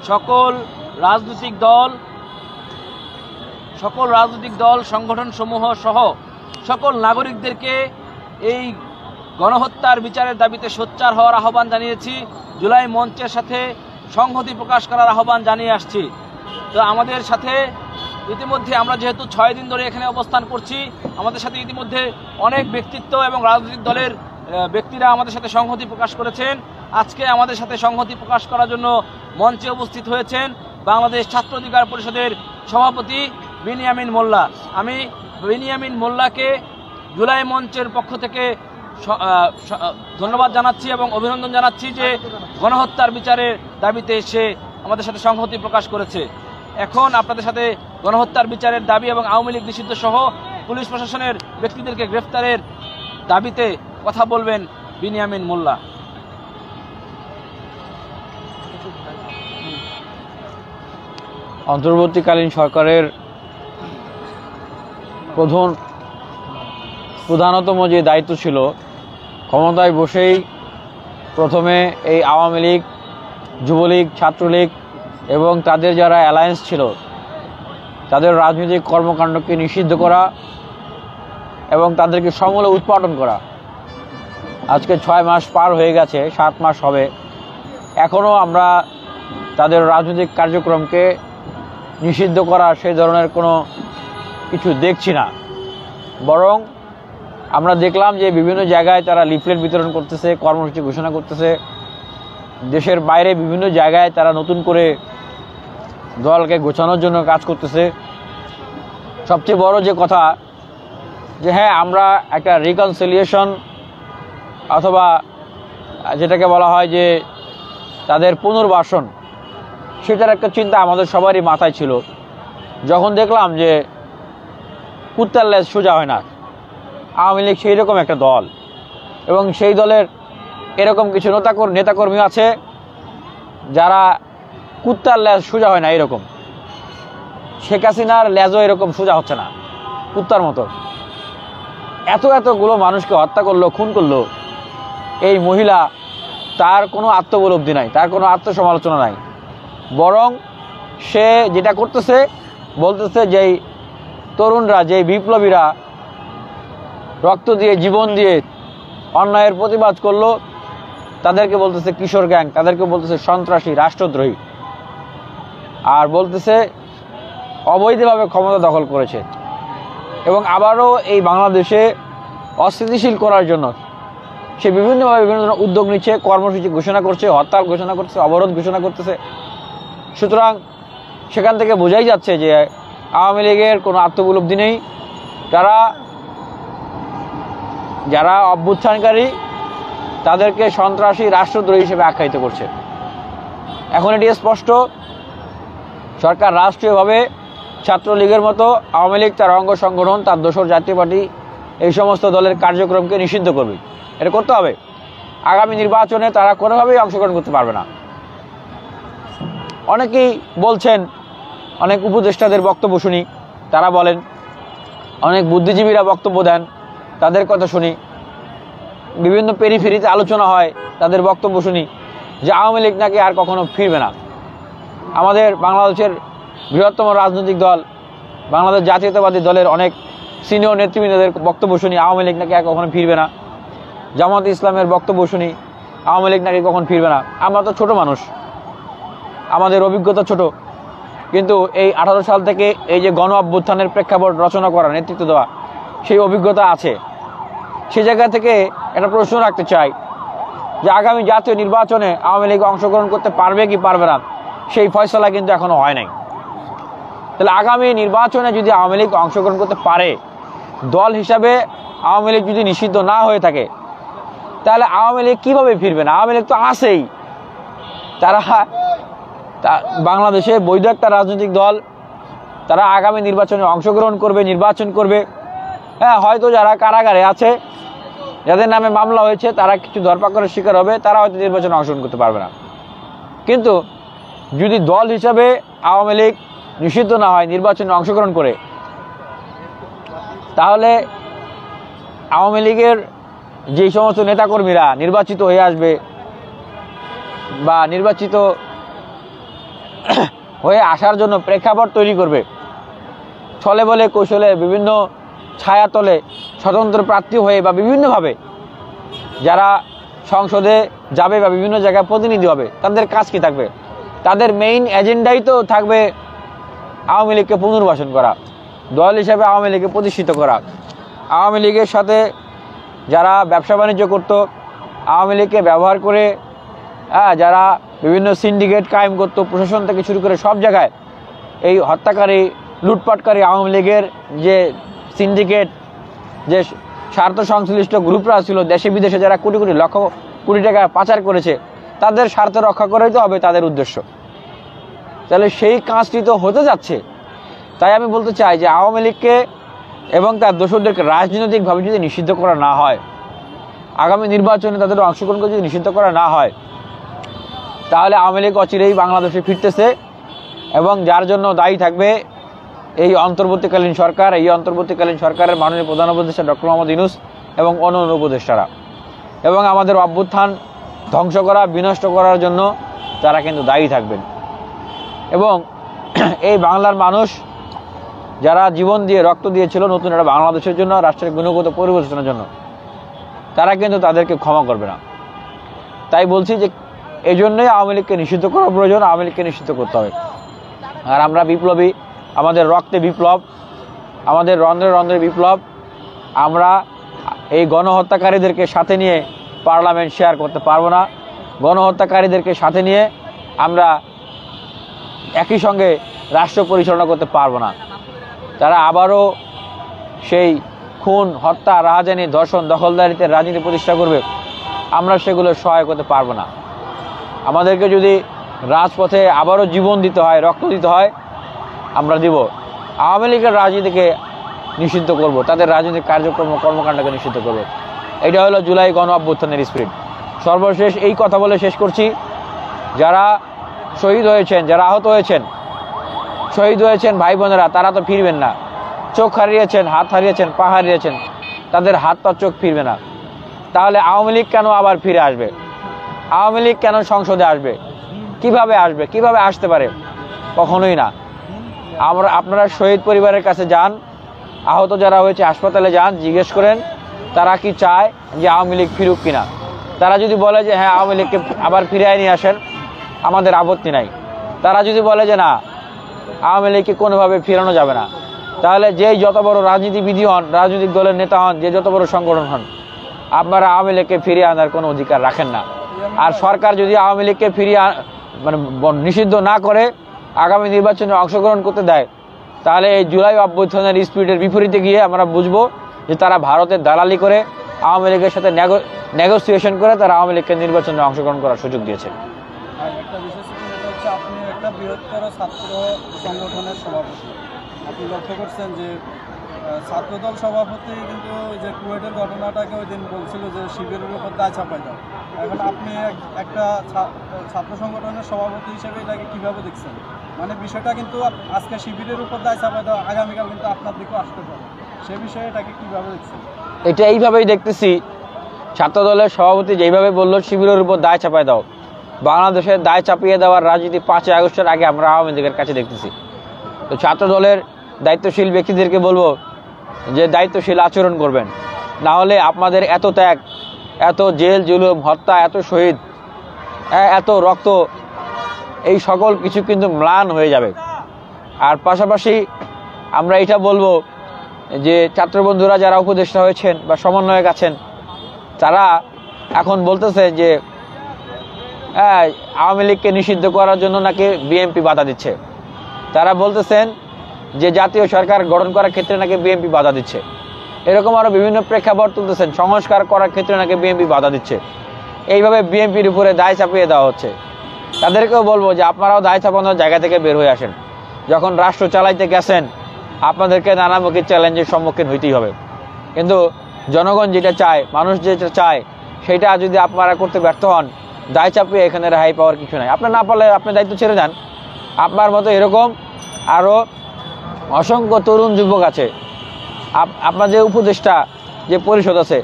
সকল রাজনৈতিক দল সংগঠন সমূহ সহ সকল নাগরিকদেরকে এই গণহত্যার বিচারের দাবিতে সোচ্চার হওয়ার আহ্বান জানিয়েছি। জুলাই মঞ্চের সাথে সংহতি প্রকাশ করার আহ্বান জানিয়ে আসছি। তো আমাদের সাথে ইতিমধ্যে আমরা যেহেতু 6 দিন ধরে এখানে অবস্থান করছি, আমাদের সাথে ইতিমধ্যে অনেক ব্যক্তিত্ব এবং রাজনৈতিক দলের ব্যক্তিরা আমাদের সাথে সংহতি প্রকাশ করেছেন। আজকে আমাদের সাথে সংহতি প্রকাশ করার জন্য মঞ্চে উপস্থিত হয়েছেন বাংলাদেশ ছাত্র অধিকার পরিষদের সভাপতি বিনিয়ামিন মোল্লা। আমি বিনিয়ামিন মোল্লাকে জুলাই মঞ্চের পক্ষ থেকে ধন্যবাদ জানাচ্ছি এবং অভিনন্দন জানাচ্ছি যে গণহত্যার বিচারের দাবিতে সে আমাদের সাথে সংহতি প্রকাশ করেছে। এখন আপনাদের সাথে গণহত্যার বিচারের দাবি এবং আওয়ামী লীগ নিষিদ্ধ সহ পুলিশ প্রশাসনের ব্যক্তিদেরকে গ্রেফতারের দাবিতে কথা বলবেন বিনিয়ামিন মোল্লা। অন্তর্বর্তীকালীন সরকারের প্রধানতম যে দায়িত্ব ছিল, ক্ষমতায় বসেই প্রথমে এই আওয়ামী লীগ, যুবলীগ, ছাত্রলীগ এবং তাদের যারা অ্যালায়েন্স ছিল তাদের রাজনৈতিক কর্মকাণ্ডকে নিষিদ্ধ করা এবং তাদেরকে সমূলে উৎপাদন করা। আজকে 6 মাস পার হয়ে গেছে, 7 মাস হবে, এখনও আমরা তাদের রাজনৈতিক কার্যক্রমকে নিষিদ্ধ করা সেই ধরনের কোনো কিছু দেখছি না। বরং আমরা দেখলাম যে বিভিন্ন জায়গায় তারা লিফলেট বিতরণ করতেছে, কর্মসূচি ঘোষণা করতেছে। দেশের বাইরে বিভিন্ন জায়গায় তারা নতুন করে দলকে গোছানোর জন্য কাজ করতেছে। সবচেয়ে বড় যে কথা, যে হ্যাঁ, আমরা একটা রিকনসিলিয়েশন অথবা যেটাকে বলা হয় যে তাদের পুনর্বাসন, সেটার একটা চিন্তা আমাদের সবারই মাথায় ছিল। যখন দেখলাম যে কুত্তার লেজ সোজা হয় না, আওয়ামী লীগ সেই রকম একটা দল এবং সেই দলের এরকম কিছু নেতাকর্মী আছে যারা কুত্তার লেজ সোজা হয় না এরকম। শেখ হাসিনার লেজও এরকম সোজা হচ্ছে না, কুত্তার মতো। এতগুলো মানুষকে হত্যা করলো, খুন করলো এই মহিলা, তার কোনো আত্মোপলব্ধি নাই, তার কোনো আত্মসমালোচনা নাই। বরং সে যেটা করতেছে, বলতেছে যেই তরুণরা, যেই বিপ্লবীরা রক্ত দিয়ে, জীবন দিয়ে অন্যায়ের প্রতিবাদ করলো, তাদেরকে বলতেছে কিশোর গ্যাং, তাদেরকে বলতেছে সন্ত্রাসী, রাষ্ট্রদ্রোহী, আর বলতেছে অবৈধভাবে ক্ষমতা দখল করেছে এবং আবারও এই বাংলাদেশে অস্থিতিশীল করার জন্য সে বিভিন্নভাবে বিভিন্ন ধরনের উদ্যোগ নিচ্ছে, কর্মসূচি ঘোষণা করছে, হরতাল ঘোষণা করছে, অবরোধ ঘোষণা করতেছে। সুতরাং সেখান থেকে বোঝাই যাচ্ছে যে আওয়ামী লীগের কোনো আত্মোপলব্ধি নেই। যারা অভ্যুত্থানকারী তাদেরকে সন্ত্রাসী, রাষ্ট্রদ্রোহী হিসেবে আখ্যায়িত করছে। এখন এটি স্পষ্ট, সরকার রাষ্ট্রীয়ভাবে ছাত্রলীগের মতো আওয়ামী লীগ, তার অঙ্গ সংগঠন, তার দোসর জাতীয় পার্টি, এই সমস্ত দলের কার্যক্রমকে নিষিদ্ধ করবে। এটা করতে হবে। আগামী নির্বাচনে তারা কোনোভাবেই অংশগ্রহণ করতে পারবে না। অনেকেই বলছেন, অনেক উপদেষ্টাদের বক্তব্য শুনি, তারা বলেন, অনেক বুদ্ধিজীবীরা বক্তব্য দেন, তাদের কথা শুনি, বিভিন্ন পেরিফেরিতে আলোচনা হয়, তাদের বক্তব্য শুনি যে আওয়ামী লীগ নাকি আর কখনো ফিরবে না। আমাদের বাংলাদেশের বৃহত্তম রাজনৈতিক দল বাংলাদেশ জাতীয়তাবাদী দলের অনেক সিনিয়র নেতৃবৃন্দদের বক্তব্য শুনি, আওয়ামী লীগ নাকি আর কখনো ফিরবে না। জামাত ইসলামের বক্তব্য শুনি, আওয়ামী লীগ নাকি কখন ফিরবে না। আমরা তো ছোট মানুষ, আমাদের অভিজ্ঞতা ছোট, কিন্তু এই 18 সাল থেকে এই যে গণ অভ্যুত্থানের প্রেক্ষাপট রচনা করা, নেতৃত্ব দেওয়া, সেই অভিজ্ঞতা আছে। সে জায়গা থেকে একটা প্রশ্ন রাখতে চাই যে আগামী জাতীয় নির্বাচনে আওয়ামী লীগ অংশগ্রহণ করতে পারবে কি পারবে না, সেই ফয়সলা কিন্তু এখনো হয় নাই। তাহলে আগামী নির্বাচনে যদি আওয়ামী লীগ অংশগ্রহণ করতে পারে, দল হিসাবে আওয়ামী লীগ যদি নিষিদ্ধ না হয়ে থাকে, তাহলে আওয়ামী লীগ কীভাবে ফিরবে না? আওয়ামী লীগ তো আছেই, তারা বাংলাদেশে বৈধ একটা রাজনৈতিক দল, তারা আগামী নির্বাচনে অংশগ্রহণ করবে, নির্বাচন করবে। হ্যাঁ, হয়তো যারা কারাগারে আছে, যাদের নামে মামলা হয়েছে, তারা কিছু ধরপাকড়ের শিকার হবে, তারা হয়তো নির্বাচনে অংশগ্রহণ করতে পারবে না। কিন্তু যদি দল হিসাবে আওয়ামী লীগ নিষিদ্ধ না হয়, নির্বাচনে অংশগ্রহণ করে, তাহলে আওয়ামী লীগের যেই সমস্ত নেতাকর্মীরা নির্বাচিত হয়ে আসবে বা নির্বাচিত হয়ে আসার জন্য প্রেক্ষাপট তৈরি করবে। ছলে বলে কৌশলে বিভিন্ন ছায়াতলে স্বতন্ত্র প্রার্থী হয়ে বা বিভিন্নভাবে যারা সংসদে যাবে বা বিভিন্ন জায়গায় প্রতিনিধি হবে, তাদের কাজ কি থাকবে? তাদের মেইন এজেন্ডাই তো থাকবে আওয়ামী লীগকে পুনর্বাসন করা, দল হিসাবে আওয়ামী লীগকে প্রতিষ্ঠিত করা। আওয়ামী লীগের সাথে যারা ব্যবসা বাণিজ্য করত, আওয়ামী লীগকে ব্যবহার করে যারা বিভিন্ন সিন্ডিকেট কায়েম করতো, প্রশাসন থেকে শুরু করে সব জায়গায় এই হত্যাকারী লুটপাটকারী আওয়ামী লীগের যে সিন্ডিকেট, যে স্বার্থ সংশ্লিষ্ট গ্রুপরা ছিল দেশে বিদেশে, যারা কোটি কোটি লক্ষ কোটি টাকা পাচার করেছে, তাদের স্বার্থ রক্ষা করাই তো হবে তাদের উদ্দেশ্য। তাহলে সেই কাজটি তো হতে যাচ্ছে। তাই আমি বলতে চাই যে আওয়ামী লীগকে এবং তার দোসরদেরকে রাজনৈতিকভাবে যদি নিষিদ্ধ করা না হয়, আগামী নির্বাচনে তাদের অংশগ্রহণকে যদি নিষিদ্ধ করা না হয়, তাহলে আওয়ামী লীগ অচিরেই বাংলাদেশে ফিরতেছে এবং যার জন্য দায়ী থাকবে এই অন্তর্বর্তীকালীন সরকার, এই অন্তর্বর্তীকালীন সরকারের মাননীয় প্রধান উপদেষ্টা ডক্টর মোহাম্মদ ইউনূস এবং অন্য উপদেষ্টারা, এবং আমাদের অভ্যুত্থান ধ্বংস করা বিনষ্ট করার জন্য তারা কিন্তু দায়ী থাকবেন। এবং এই বাংলার মানুষ যারা জীবন দিয়ে রক্ত দিয়েছিল নতুন একটা বাংলাদেশের জন্য, রাষ্ট্রের গুণগত পরিবর্তনের জন্য, তারা কিন্তু তাদেরকে ক্ষমা করবে না। তাই বলছি যে এই জন্যই আওয়ামী লীগকে নিষিদ্ধ করা প্রয়োজন, আওয়ামী লীগকে নিষিদ্ধ করতে হবে। আর আমরা বিপ্লবী, আমাদের রক্তে বিপ্লব, আমাদের রন্ধ্রে রন্ধ্রে বিপ্লব। আমরা এই গণহত্যাকারীদেরকে সাথে নিয়ে পার্লামেন্ট শেয়ার করতে পারবো না। গণহত্যাকারীদেরকে সাথে নিয়ে আমরা একই সঙ্গে রাষ্ট্র পরিচালনা করতে পারবো না। তারা আবারও সেই খুন, হত্যা, রাহাজানি, ধর্ষণ, দখলদারিতে রাজনীতি প্রতিষ্ঠা করবে, আমরা সেগুলো সহায় করতে পারবো না। আমাদেরকে যদি রাজপথে আবারও জীবন দিতে হয়, রক্ত দিতে হয়, আমরা দিব। আওয়ামী লীগের রাজনীতিকে নিষিদ্ধ করব, তাদের রাজনৈতিক কার্যক্রম কর্মকাণ্ডকে নিষিদ্ধ করব। এটা হলো জুলাই গণ অভ্যুত্থানের স্পিরিট। সর্বশেষ এই কথা বলে শেষ করছি, যারা শহীদ হয়েছেন, যারা আহত হয়েছেন, শহীদ হয়েছেন ভাই বোনেরা, তারা তো ফিরবেন না। চোখ হারিয়েছেন, হাত হারিয়েছেন, পা হারিয়েছেন, তাদের হাত পা চোখ ফিরবে না। তাহলে আওয়ামী লীগ কেন আবার ফিরে আসবে? আওয়ামী লীগ কেন সংসদে আসবে? কিভাবে আসবে? কিভাবে আসতে পারে? কখনোই না। আপনারা শহীদ পরিবারের কাছে যান, আহত যারা হয়েছে হাসপাতালে যান, জিজ্ঞেস করেন তারা কি চায় যে আওয়ামী লীগ ফিরুক কিনা। তারা যদি বলে যে হ্যাঁ আওয়ামী লীগকে আবার ফিরিয়ে নিয়ে আসেন, আমাদের আপত্তি নাই। তারা যদি বলে যে না, আওয়ামী লীগকে কোনোভাবে ফিরানো যাবে না, তাহলে যেই যত বড় রাজনীতিবিদ হন, রাজনৈতিক দলের নেতা হন, যে যত বড় সংগঠন হন, আপনারা আওয়ামী লীগকে ফিরিয়ে আনার কোনো অধিকার রাখেন না। আর সরকার যদি আওয়ামী লীগকে ফিরিয়ে নিষিদ্ধ না করে আগামী নির্বাচনে অংশগ্রহণ করতে দেয়, তাহলে এই জুলাই অভ্যুত্থানের স্পিরিটের বিপরীতে গিয়ে আমরা বুঝবো যে তারা ভারতের দালালি করে আওয়ামী লীগের সাথে নেগোসিয়েশন করে তারা আওয়ামী লীগকে নির্বাচনে অংশগ্রহণ করার সুযোগ দিয়েছে। একটা বিষয় হচ্ছে আপনি একটা বৃহত্তর ছাত্র সংগঠনের সভাপতি। আপনি লক্ষ্য করছেন যে ছাত্রদল সভাপতি কিন্তু যে কুয়েটের ঘটনাটাকে ওই দিন বলছিল যে শিবিরের উপর দায় চাপাই দাও। এখন আপনি একটা ছাত্র সংগঠনের সভাপতি হিসেবে এটাকে কীভাবে দেখছেন? মানে বিষয়টা কিন্তু আজকে শিবিরের উপর দায় চাপাই দাও, আগামীকাল কিন্তু আপনার দিকেও আসতে পারে। সে বিষয়ে এটাকে কীভাবে দেখছেন? এটা এইভাবেই দেখতেছি, ছাত্রদলের সভাপতি যেইভাবে বললো শিবিরের উপর দায় চাপাই দাও, বাংলাদেশের দায় চাপিয়ে দেওয়ার রাজনীতি 5ই আগস্টের আগে আমরা আওয়ামী লীগের কাছে দেখতেছি। তো ছাত্রদলের দায়িত্বশীল ব্যক্তিদেরকে বলবো যে দায়িত্বশীল আচরণ করবেন, না হলে আপনাদের এত ত্যাগ, এত জেল জুলুম, হত্যা, এত শহীদ, এত রক্ত, এই সকল কিছু কিন্তু ম্লান হয়ে যাবে। আর পাশাপাশি আমরা এটা বলবো যে ছাত্রবন্ধুরা যারা উপদেষ্টা হয়েছেন বা সমন্বয়ক আছেন, তারা এখন বলতেছে যে আওয়ামী লীগকে নিষিদ্ধ করার জন্য নাকি বিএনপি বাধা দিচ্ছে। তারা বলতেছেন যে জাতীয় সরকার গঠন করার ক্ষেত্রে নাকি বিএনপি বাধা দিচ্ছে। এরকম আরও বিভিন্ন প্রেক্ষাপট তুলতেছেন, সংস্কার করার ক্ষেত্রে নাকি বিএনপি বাধা দিচ্ছে। এইভাবে বিএনপির উপরে দায় চাপিয়ে দেওয়া হচ্ছে। তাদেরকেও বলবো যে আপনারাও দায় চাপানোর জায়গা থেকে বের হয়ে আসেন। যখন রাষ্ট্র চালাইতে গেছেন আপনাদেরকে নানামুখী চ্যালেঞ্জের সম্মুখীন হইতেই হবে, কিন্তু জনগণ যেটা চায়, মানুষ যেটা চায়, সেটা যদি আপনারা করতে ব্যর্থ হন, দায় চাপিয়ে এখানে রেহাই পাওয়ার কিছু নাই। আপনার না পারলে আপনি দায়িত্ব ছেড়ে দেন। আপনার মতো এরকম আরও অসংখ্য তরুণ যুবক আছে, আপনার যে উপদেষ্টা যে পরিষদ আছে,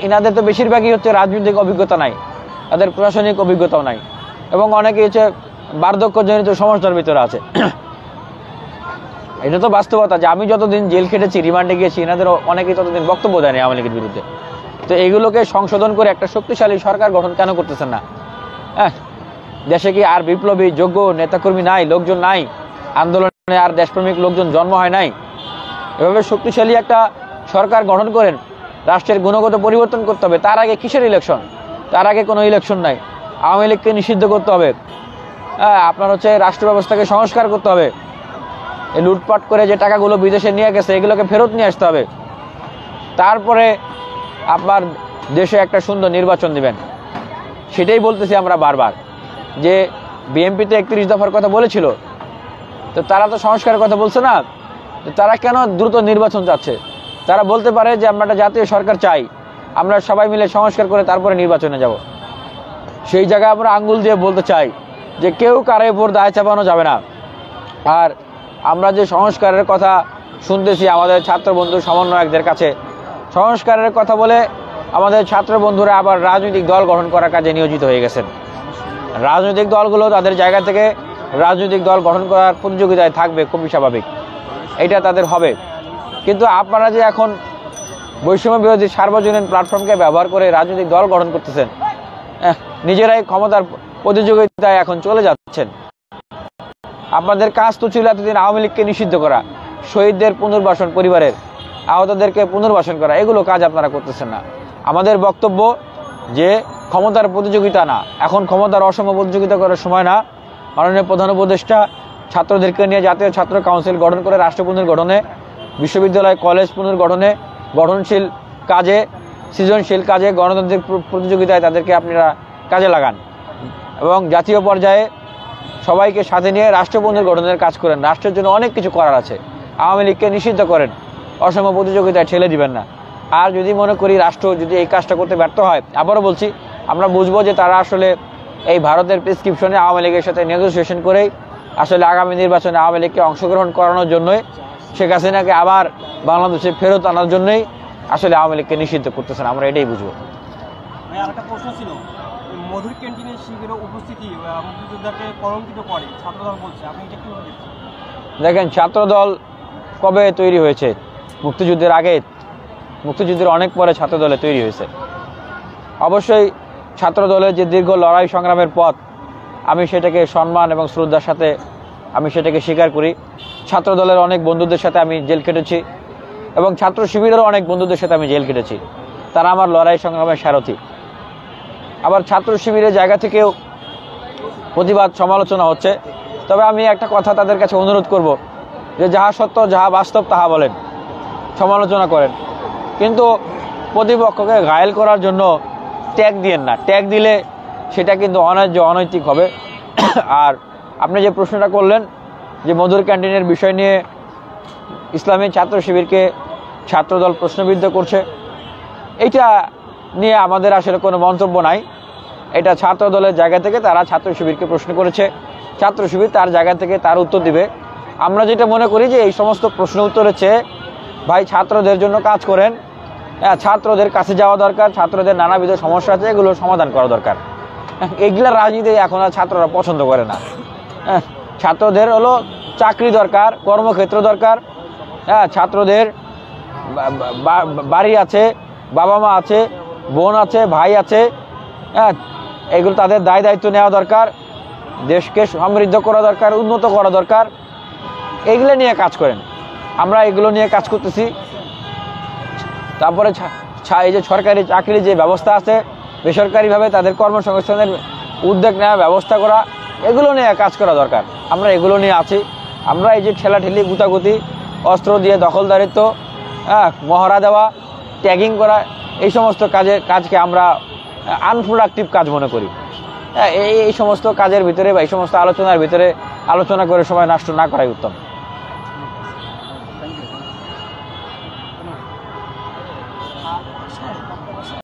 এনাদের তো বেশিরভাগই হচ্ছে রাজনৈতিক অভিজ্ঞতা নাই, তাদের প্রশাসনিক অভিজ্ঞতাও নাই, এবং অনেকে হচ্ছে বার্ধক্যজনিত সমস্যার ভিতরে আছে। এটা তো বাস্তবতা যে আমি যতদিন জেল খেটেছি, রিমান্ডে গিয়েছি, এনাদের অনেকেই ততদিন বক্তব্য দেয়নি আওয়ামী লীগের বিরুদ্ধে। তো এগুলোকে সংশোধন করে একটা শক্তিশালী সরকার গঠন কেন করতেছেন না? হ্যাঁ, দেশে কি আর বিপ্লবী যোগ্য নেতাকর্মী নাই, লোকজন নাই, আন্দোলনে আর দেশপ্রেমিক লোকজন জন্ম হয় নাই? এভাবে শক্তিশালী একটা সরকার গঠন করেন, রাষ্ট্রের গুণগত পরিবর্তন করতে হবে। তার আগে কিসের ইলেকশন? তার আগে কোনো ইলেকশন নাই। আওয়ামী লীগকে নিষিদ্ধ করতে হবে, হ্যাঁ, আপনার হচ্ছে রাষ্ট্র ব্যবস্থাকে সংস্কার করতে হবে, এই লুটপাট করে যে টাকাগুলো বিদেশে নিয়ে গেছে এগুলোকে ফেরত নিয়ে আসতে হবে। তারপরে আপনার দেশে একটা সুন্দর নির্বাচন দিবেন। সেটাই বলতেছি আমরা বারবার, যে বিএনপি তো 31 দফার কথা বলেছিল, তো তারা তো সংস্কারের কথা বলছে না। তো তারা কেন দ্রুত নির্বাচন চাচ্ছে? তারা বলতে পারে যে আমরা একটা জাতীয় সরকার চাই, আমরা সবাই মিলে সংস্কার করে তারপরে নির্বাচনে যাব। সেই জায়গায় আমরা আঙ্গুল দিয়ে বলতে চাই যে কেউ কারো উপর দায় চাপানো যাবে না। আর আমরা যে সংস্কারের কথা শুনতেছি আমাদের ছাত্র বন্ধু সমন্বয়কদের কাছে, সংস্কারের কথা বলে আমাদের ছাত্র বন্ধুরা আবার রাজনৈতিক দল গঠন করার কাজে নিয়োজিত হয়ে গেছেন। রাজনৈতিক দলগুলো তাদের জায়গা থেকে রাজনৈতিক দল গঠন করার প্রতিযোগিতায় থাকবে, খুবই স্বাভাবিক, এটা তাদের হবে। কিন্তু আপনারা যে এখন বৈষম্য বিরোধী সার্বজনীন প্ল্যাটফর্মকে ব্যবহার করে রাজনৈতিক দল গঠন করতেছেন, নিজেরাই ক্ষমতার প্রতিযোগিতায় এখন চলে যাচ্ছেন। আপনাদের কাজ তো ছিল এতদিন আওয়ামী লীগকে নিষিদ্ধ করা, শহীদদের পুনর্বাসন, পরিবারের আহতদেরকে পুনর্বাসন করা, এগুলো কাজ আপনারা করতেছেন না। আমাদের বক্তব্য যে ক্ষমতার প্রতিযোগিতা না, এখন ক্ষমতার অসম প্রতিযোগিতা করার সময় না। মাননীয় প্রধান উপদেষ্টা ছাত্রদেরকে নিয়ে জাতীয় ছাত্র কাউন্সিল গঠন করে রাষ্ট্র পুনর্গঠনে, বিশ্ববিদ্যালয় কলেজ পুনর্গঠনে, গঠনশীল কাজে, সৃজনশীল কাজে, গণতান্ত্রিক প্রতিযোগিতায় তাদেরকে আপনারা কাজে লাগান এবং জাতীয় পর্যায়ে সবাইকে সাথে নিয়ে রাষ্ট্র পুনর্গঠনের কাজ করেন। রাষ্ট্রের জন্য অনেক কিছু করার আছে। আওয়ামী লীগকে নিষিদ্ধ করেন, অসম প্রতিযোগিতায় ঠেলে দিবেন না। আর যদি মনে করি রাষ্ট্র যদি এই কাজটা করতে ব্যর্থ হয়, আবারও বলছি, আমরা বুঝবো যে তারা আসলে এই ভারতের প্রেসক্রিপশনে আওয়ামী লীগের সাথে নেগোসিয়েশন করেই আসলে আগামী নির্বাচনে আওয়ামী লীগকে অংশগ্রহণ করানোর জন্যই, শেখ হাসিনাকে আবার বাংলাদেশে ফেরত আনার জন্যই আসলে আওয়ামী লীগকে নিষিদ্ধ করতেছেন। আমরা এটাই বুঝবো। আরেকটা প্রশ্ন ছিল, মধুর ক্যান্টিনের শিবিরে উপস্থিতি মুক্তিযোদ্ধাকে কলঙ্কিত করে ছাত্রদল বলছে, আপনি এটা কিভাবে দেখছেন? দেখেন, ছাত্রদল কবে তৈরি হয়েছে? মুক্তিযুদ্ধের আগে, মুক্তিযুদ্ধের অনেক পরে ছাত্রদলে তৈরি হয়েছে। অবশ্যই ছাত্রদলের যে দীর্ঘ লড়াই সংগ্রামের পথ, আমি সেটাকে সম্মান এবং শ্রদ্ধার সাথে আমি সেটাকে স্বীকার করি। ছাত্রদলের অনেক বন্ধুদের সাথে আমি জেল কেটেছি এবং ছাত্র শিবিরেরও অনেক বন্ধুদের সাথে আমি জেল কেটেছি। তারা আমার লড়াই সংগ্রামের সারথি। আবার ছাত্র শিবিরের জায়গা থেকেও প্রতিবাদ সমালোচনা হচ্ছে। তবে আমি একটা কথা তাদের কাছে অনুরোধ করব যে যাহা সত্য, যাহা বাস্তব তাহা বলেন, সমালোচনা করেন, কিন্তু প্রতিপক্ষকে ঘায়েল করার জন্য ট্যাগ দিয়েন না। ট্যাগ দিলে সেটা কিন্তু অন্যায্য, অনৈতিক হবে। আর আপনি যে প্রশ্নটা করলেন যে মধুর ক্যান্টিনের বিষয় নিয়ে ইসলামী ছাত্র শিবিরকে ছাত্রদল প্রশ্নবিদ্ধ করছে, এইটা নিয়ে আমাদের আসলে কোনো মন্তব্য নাই। এটা ছাত্রদলের জায়গা থেকে তারা ছাত্র শিবিরকে প্রশ্ন করেছে, ছাত্র শিবির তার জায়গা থেকে তার উত্তর দিবে। আমরা যেটা মনে করি যে এই সমস্ত প্রশ্ন উত্তরের চেয়ে ভাই ছাত্রদের জন্য কাজ করেন, ছাত্রদের কাছে যাওয়া দরকার, ছাত্রদের নানাবিধ সমস্যা আছে এগুলো সমাধান করা দরকার। এগুলা রাজনীতি এখন আর ছাত্ররা পছন্দ করে না। ছাত্রদের হলো চাকরি দরকার, কর্মক্ষেত্র দরকার, ছাত্রদের বাড়ি আছে, বাবা মা আছে, বোন আছে, ভাই আছে, এগুলো তাদের দায় দায়িত্ব নেওয়া দরকার, দেশকে সমৃদ্ধ করা দরকার, উন্নত করা দরকার। এগুলো নিয়ে কাজ করেন, আমরা এগুলো নিয়ে কাজ করতেছি। তারপরে এই যে সরকারি চাকরির যে ব্যবস্থা আছে, বেসরকারিভাবে তাদের কর্মসংস্থানের উদ্যোগ নেওয়া, ব্যবস্থা করা, এগুলো নিয়ে কাজ করা দরকার। আমরা এগুলো নিয়ে আছি। আমরা এই যে ঠেলাঠেলি, গুতাগুতি, অস্ত্র দিয়ে দখলদারিত্ব, মহড়া দেওয়া, ট্যাগিং করা, এই সমস্ত কাজকে আমরা আনপ্রোডাক্টিভ কাজ মনে করি। এই সমস্ত কাজের ভিতরে বা এই সমস্ত আলোচনার ভিতরে আলোচনা করে সময় নষ্ট না করাই উত্তম।